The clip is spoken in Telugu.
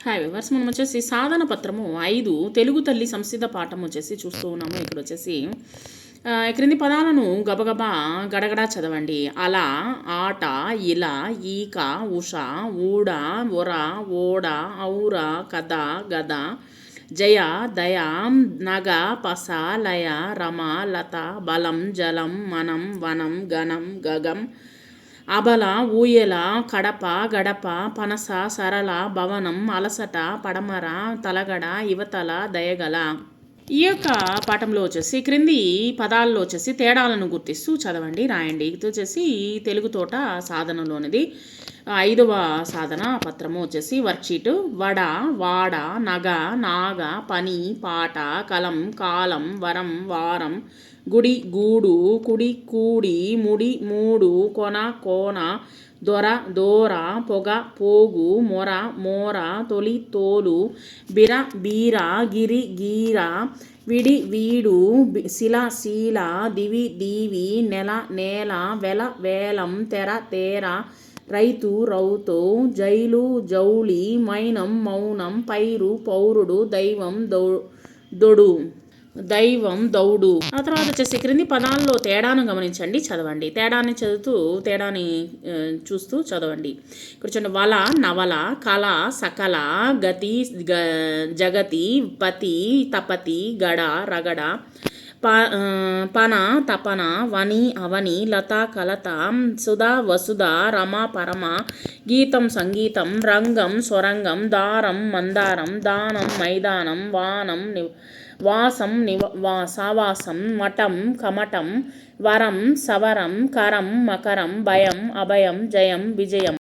హాయ్ వివర్స్, మనం వచ్చేసి సాధన పత్రము 5 తెలుగు తల్లి సంసిద్ధ పాఠం వచ్చేసి చూస్తూ ఉన్నాము. ఇక్కడ వచ్చేసి క్రింది పదాలను గబగబా గడగడా చదవండి. అలా, ఆట, ఇలా, ఈక, ఉష, ఊడ, ఒర, ఓడ, ఔర, కథ, గద, జయ, దయ, నగ, పస, లయ, రమ, లత, బలం, జలం, మనం, వనం, గణం, గగం, అబల, ఊయల, కడప, గడప, పనస, సరళ, భవనం, అలసట, పడమర, తలగడ, యువతల, దయగల. ఈ యొక్క పాఠంలో వచ్చేసి క్రింది పదాల్లో వచ్చేసి తేడాలను గుర్తిస్తూ చదవండి, రాయండి. ఇది వచ్చేసి తెలుగు తోట సాధనలోనిది 5వ సాధన పత్రము వచ్చేసి వర్క్షీట్. వడ, వాడ, నగ, నాగ, పని, పాట, కలం, కాలం, వరం, వారం, గుడి, గూడు, కుడి, కూడి, ముడి, మూడు, కొన, కోన, దొర, దోర, పొగ, పోగు, మొర, మోర, తొలి, తోలు, బిర, బీర, గిరి, గీర, విడి, వీడు, శిల, శీల, దివి, దీవి, నెల, నేల, వెల, వేలం, తెర, తేర, రైతు, రౌతు, జైలు, జౌలి, మైనం, మౌనం, పైరు, పౌరుడు, దైవం, దొడు, దైవం, దౌడు. ఆ తర్వాత వచ్చేసి క్రింది పదాల్లో తేడాను గమనించండి, చదవండి. తేడాని చూస్తూ చదవండి. ఇక్కడ చూడండి. వల, నవల, కళ, సకల, గతి, జగతి, పతి, తపతి, గడ, రగడ, పన, తపన, వని, అవని, లత, కలత, సుధ, వసుధ, రమ, పరమ, గీతం, సంగీతం, రంగం, స్వరంగం, దారం, మందారం, దానం, మైదానం, వానం, వాసం, సావాసం, మఠం, కమటం, వరం, సవరం, కరం, మకరం, భయం, అభయం, జయం, విజయం.